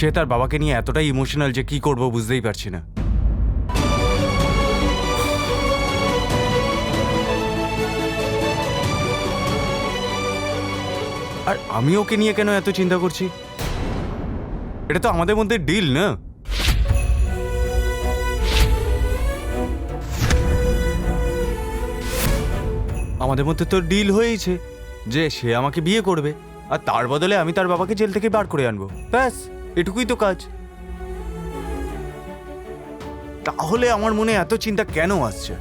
সে তার বাবাকে নিয়ে এতটাই ইমোশনাল যে কি করব বুঝতেই পারছি না। আর আমি ওকে নিয়ে কেন এত চিন্তা করছি? এটা তো আমাদের মধ্যে ডিল না? আমাদের মধ্যে তো ডিল হয়েছে যে সে আমাকে বিয়ে করবে আর তার বদলে আমি তার বাবাকে জেল থেকে বার করে আনবো, ব্যাস এটুকুই তো কাজ। তাহলে আমার মনে এত চিন্তা কেন আসছে?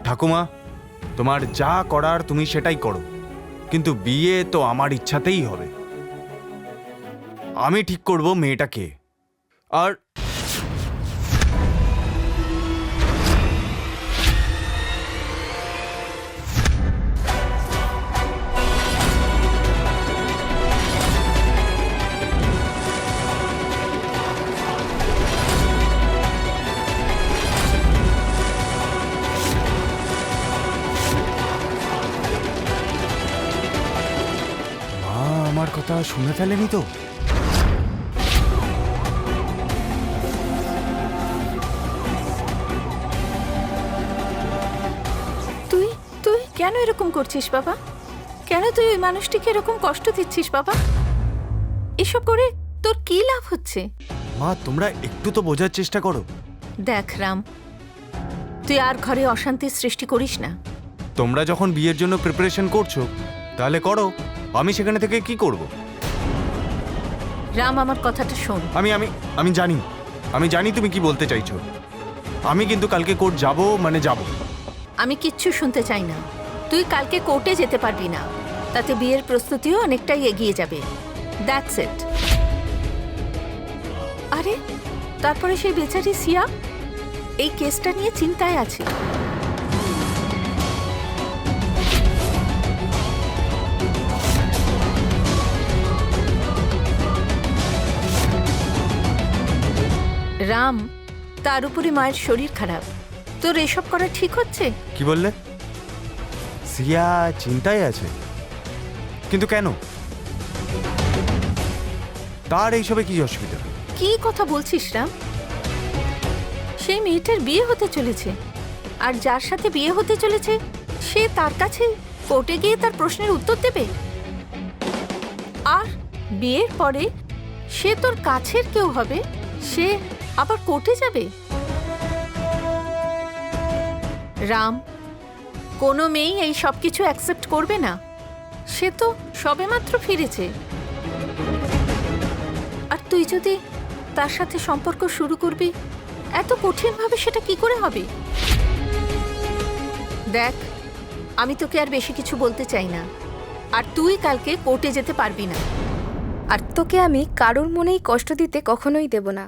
ঠাকুমা, তোমার যা করার তুমি সেটাই করো, কিন্তু বিয়ে তো আমার ইচ্ছাতেই হবে। আমি ঠিক করব মেয়েটাকে। আর আমার কথা শুনে ফেলেনি তো? তুই তুই কেন এরকম করছিস বাবা? কেন তুই ওই মানুষটিকে এরকম কষ্ট দিচ্ছিস বাবা? এসব করে তোর কি লাভ হচ্ছে? মা, তোমরা একটু তো বোঝার চেষ্টা করো। দেখ রাম, তুই আর ঘরে অশান্তির সৃষ্টি করিস না। তোমরা যখন বিয়ের জন্য প্রিপারেশন করছো তাহলে করো, আমি সেখানে থেকে কি করব? রাম, আমার কথাটা শোন। আমি জানি তুমি কি বলতে চাইছো। আমি কিন্তু কালকে কোর্ট যাব, মানে যাব। আমি কিচ্ছু শুনতে চাই না। তুই কালকে কোর্টে যেতে পারবি না, তাতে বিয়ের প্রস্তুতিও অনেকটাই এগিয়ে যাবে। That's it. আরে তারপরে সেই বেচারি সিয়া এই কেসটা নিয়ে চিন্তায় আছে। রাম, তার উপরে মায়ের শরীর খারাপ। তোর এসব করা ঠিক হচ্ছে? কি বললে? সিয়া চিন্তায় আছে? কিন্তু কেন? তার এইসবে কি অসুবিধা? কি কথা বলছিস রাম? সেই মেয়েটার বিয়ে হতে চলেছে, আর যার সাথে বিয়ে হতে চলেছে সে তার কাছে কোর্টে গিয়ে তার প্রশ্নের উত্তর দেবে। আর বিয়ের পরে সে তোর কাছের কেউ হবে, সে আবার কোর্টে যাবে? রাম, কোনো মেয়েই এই সব কিছু অ্যাকসেপ্ট করবে না। সে তো সবেমাত্র ফিরেছে। আর তুই যদি তার সাথে সম্পর্ক শুরু করবি, এত কঠিনভাবে সেটা কি করে হবে? দেখ, আমি তোকে আর বেশি কিছু বলতে চাই না। আর তুই কালকে কোর্টে যেতে পারবি না। আর তোকে আমি কারোর মনেই কষ্ট দিতে কখনোই দেব না।